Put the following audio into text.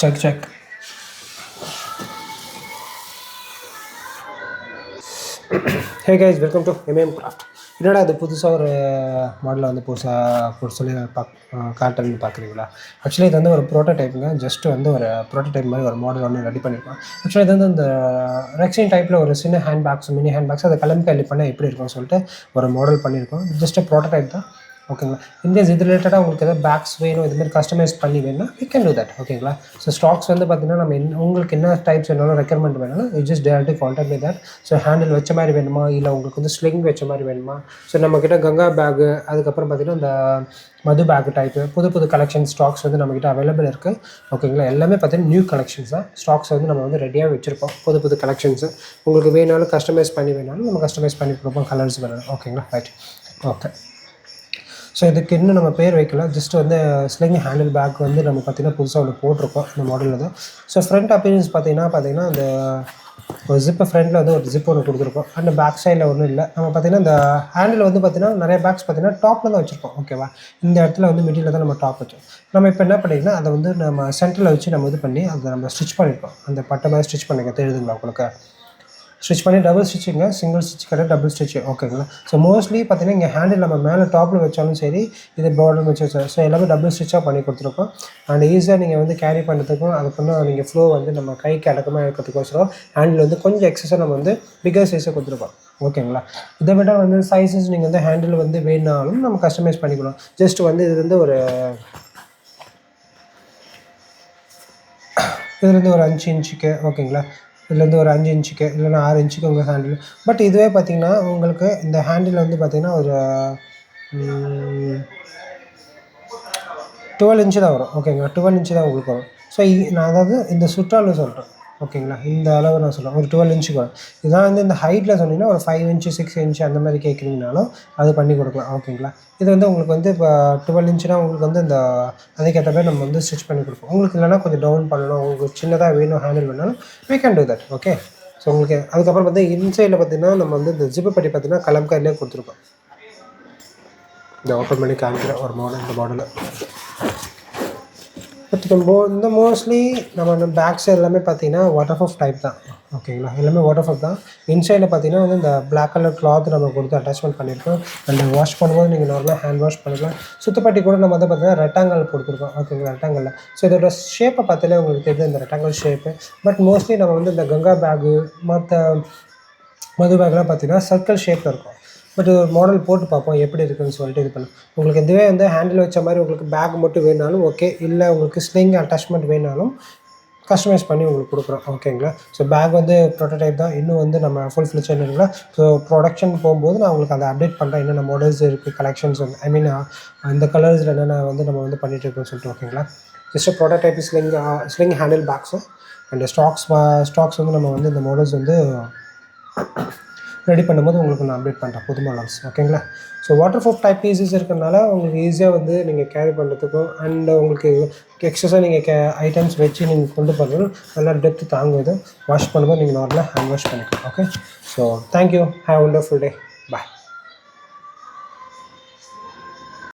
Check. Hey guys, welcome to MM Craft. என்னடா இது புதுசாக ஒரு மாடலில் வந்து புதுசாக சொல்லி காட்டுன்னு பார்க்குறீங்களா? ஆக்சுவலி இது வந்து ஒரு ப்ரோட்டோடைப்புங்க. ஜஸ்ட்டு வந்து ஒரு ப்ரோட்டோடைப் மாதிரி ஒரு மாடல் ஒன்று ரெடி பண்ணியிருக்கோம். ஆக்சுவலி இது வந்து இந்த ரெக்ஸின் டைப்பில் ஒரு சின்ன hand bags, mini hand bags அதை கலம்காரி பண்ணால் எப்படி இருக்கும்னு சொல்லிட்டு ஒரு மாடல் பண்ணியிருக்கோம். ஜஸ்ட்டு ப்ரோட்டோடைப் தான். ஓகேங்களா? இன்கேஸ் இது ரிலேட்டடாக உங்களுக்கு எதாவது பேக்ஸ் வேணும், இதுமாதிரி கஸ்டமைஸ் பண்ணி வேணும்னா வி கேன் டூ தட். ஓகேங்களா? ஸோ ஸ்டாக்ஸ் வந்து பார்த்தீங்கன்னா நம்ம உங்களுக்கு என்ன டைப்ஸ் வேணாலும் ரெக்யர்மெண்ட் வேணாலும் you just directly contact with that. So handle வச்ச மாதிரி வேணுமா, இல்லை உங்களுக்கு வந்து ஸ்லிங் வச்ச மாதிரி வேணுமா? ஸோ நம்மக்கிட்ட கங்கா பேகு, அதுக்கப்புறம் பார்த்தீங்கன்னா இந்த மது பேக் டைப்பு புது கலெக்ஷன் ஸ்டாக்ஸ் வந்து நம்மக்கிட்ட அவைலபிள் இருக்குது. ஓகேங்களா? எல்லாமே பார்த்தீங்கன்னா நியூ கலெக்ஷன்ஸ் தான். ஸ்டாக்ஸ் வந்து நம்ம வந்து ரெடியாக வச்சுருக்கோம். புது கலெக்ஷன்ஸு உங்களுக்கு வேணாலும் கஸ்டமைஸ் பண்ணி வேணாலும் நம்ம கஸ்டமைஸ் பண்ணி கொடுப்போம். கலர்ஸ் வேணாலும். ஓகேங்களா? ரைட். ஓகே. ஸோ இதுக்கு இன்னும் நம்ம பேர் வைக்கல. ஜஸ்ட் வந்து ஸ்லிங் ஹேண்டில் பேக் வந்து நம்ம பார்த்திங்கன்னா புதுசாக ஒன்று போட்டிருக்கோம் இந்த மாடலில் தான். ஸோ ஃப்ரண்ட் அப்பீரியன்ஸ் பார்த்திங்கன்னா அந்த ஒரு ஜிப்பு ஃப்ரண்ட்டில் வந்து ஒரு ஜிப் ஒன்று கொடுத்துருக்கோம். அண்ட் பேக் சைடில் ஒன்றும் இல்லை. நம்ம பார்த்திங்கன்னா இந்த ஹேண்டில் வந்து பார்த்திங்கன்னா நிறைய பேக்ஸ் பார்த்திங்கன்னா டாப்பில் தான் வச்சுருக்கோம். ஓகேவா? இந்த இடத்துல வந்து மிடில் தான் நம்ம டாப் வச்சோம். நம்ம இப்போ என்ன பண்ணிங்கன்னா அதை வந்து நம்ம சென்டரில் வச்சு நம்ம இது பண்ணி அதை நம்ம ஸ்டிச் பண்ணியிருக்கோம். அந்த பட்டை மாதிரி ஸ்டிச் பண்ணிக்க தெரியுதுங்களா உங்களுக்கு? ஸ்டிச் பண்ணி டபுள் ஸ்டிச்சிங்க, சிங்கிள் ஸ்டிச் கிடையாது, டபுள் ஸ்டிச். ஓகேங்களா? ஸோ மோஸ்ட்லி பார்த்தீங்கன்னா இங்கே ஹேண்டில் நம்ம மேலே டாப்பில் வச்சாலும் சரி, இது பார்டர் வச்சு ஸோ எல்லாமே டபுள் ஸ்டிச்சாக பண்ணி கொடுத்துருக்கோம். அண்ட் ஈஸியாக நீங்கள் வந்து கேரி பண்ணுறதுக்கும் அதுக்குன்னு நீங்கள் ஃப்ளோ வந்து நம்ம கைக்கு அடக்கமாக இருக்கிறதுக்கோசரம் ஹேண்டில் வந்து கொஞ்சம் எக்ஸஸாக நம்ம வந்து பிகர் சைஸை கொடுத்துருக்கோம். ஓகேங்களா? இதை விட வந்து சைஸஸ் நீங்கள் வந்து ஹேண்டில் வந்து வேணாலும் நம்ம கஸ்டமைஸ் பண்ணிக்கலாம். ஜஸ்ட் வந்து இது வந்து ஒரு 5 இன்ச்சுக்கு. ஓகேங்களா? இதுலேருந்து ஒரு 5 இன்ச்சுக்கு இல்லைனா 6 இன்ச்சுக்கு உங்கள் ஹேண்டில். பட் இதுவே பார்த்திங்கன்னா உங்களுக்கு இந்த ஹேண்டில் வந்து பார்த்திங்கன்னா ஒரு 12 இன்ச்சு தான் வரும். ஓகேங்களா? 12 இன்ச்சு தான் உங்களுக்கு வரும். ஸோ நான் அதாவது இந்த சுற்றாலும் சொல்கிறேன். ஓகேங்களா? இந்த அளவு நான் சொல்கிறேன் ஒரு 12 இன்ச்சுக்கு வரும். இதான் வந்து இந்த ஹைட்டில் சொன்னீங்கன்னா ஒரு 5 இன்ச்சு 6 இன்ச்சு அந்த மாதிரி கேட்குறீங்கனாலும் அது பண்ணி கொடுக்கலாம். ஓகேங்களா? இது வந்து உங்களுக்கு வந்து இப்போ 12 இன்ச்சுனா உங்களுக்கு வந்து இந்த அதுக்கேற்ற மாதிரி நம்ம வந்து ஸ்டிச் பண்ணி கொடுப்போம். உங்களுக்கு இல்லைனா கொஞ்சம் டவுன் பண்ணணும், உங்களுக்கு சின்னதாக வேணும் ஹேண்டில் வேணாலும் we can do that. Okay. So உங்களுக்கு அதுக்கப்புறம் பார்த்தீங்கன்னா இன்சைடில் பார்த்தீங்கன்னா நம்ம வந்து இந்த ஜிப்பு பட்டி பார்த்தீங்கன்னா கலம்காரிலே கொடுத்துருக்கோம். இந்த ஓப்பன் பண்ணி காமிக்கிற ஒரு மாடல் இந்த மாடலு. பட் இந்த மோஸ்ட்லி நம்ம பேக்ஸ் எல்லாமே பார்த்தீங்கன்னா வாட்டர் ப்ரூஃப் டைப் தான். ஓகேங்களா? எல்லாமே வாட்டர் ப்ரூஃப் தான். இன்சைடில் பார்த்தீங்கன்னா வந்து இந்த பிளாக் கலர் கிளாத் நம்ம கொடுத்து அட்டாச்மெண்ட் பண்ணியிருக்கோம். அண்ட் வாஷ் பண்ணும்போது நீங்கள் நார்மலாக ஹேண்ட் வாஷ் பண்ணிக்கலாம். சுத்தப்பட்டி கூட நம்ம வந்து பார்த்தீங்கன்னா ரெக்டாங்கல் கொடுத்துருக்கோம். ஓகேங்களா? ரெக்டாங்கலில். ஸோ இதோட ஷேப்பை பார்த்தாலே உங்களுக்கு தெரியுது இந்த ரெக்டாங்கல் ஷேப்பு. பட் மோஸ்ட்லி நம்ம வந்து இந்த கங்கா பேகு மற்ற மது பேக்லாம் பார்த்தீங்கன்னா சர்க்கிள் ஷேப்பில் இருக்கும். பட் ஒரு மாடல் போட்டு பார்ப்போம் எப்படி இருக்குதுன்னு சொல்லிட்டு இது பண்ணலாம். உங்களுக்கு இதுவே வந்து ஹேண்டில் வச்ச மாதிரி உங்களுக்கு பேக் மட்டும் வேணாலும் ஓகே, இல்லை உங்களுக்கு ஸ்லிங் அட்டாச்மெண்ட் வேணாலும் கஸ்டமைஸ் பண்ணி உங்களுக்கு கொடுக்குறோம். ஓகேங்களா? ஸோ பேக் வந்து ப்ரோட்டோடைப் தான். இன்னும் வந்து நம்ம ஃபுல் ஃப்ளெட்ஜ் இல்லைங்களா? ஸோ ப்ரொடக்ஷன் போகும்போது நான் உங்களுக்கு அதை அப்டேட் பண்ணுறேன். என்னென்ன மாடல்ஸ் இருக்குது, கலெக்ஷன்ஸ் வந்து அந்த கலர்ஸில் என்னென்ன வந்து நம்ம வந்து பண்ணிகிட்டு இருக்கோம்னு சொல்லிட்டு. ஓகேங்களா? Just prototype sling handle bags and stocks வந்து நம்ம வந்து இந்த மாடல்ஸ் வந்து ரெடி பண்ணும்போது உங்களுக்கு நான் அப்டேட் பண்ணுறேன் புது மாடல்ஸ். ஓகேங்களா? So water proof type pieces இருக்கிறனால உங்களுக்கு ஈஸியாக வந்து நீங்கள் கேரி பண்ணுறதுக்கும் அண்ட் உங்களுக்கு எக்ஸஸாக நீங்கள் ஐட்டம்ஸ் வச்சு நீங்கள் கொண்டு போகிறது நல்லா டெப்த்து தாங்குது. வாஷ் பண்ணும்போது நீங்கள் நார்மலாக ஹேண்ட் வாஷ் பண்ணிக்கலாம். Okay. So thank you. Have wonderful day. Bye.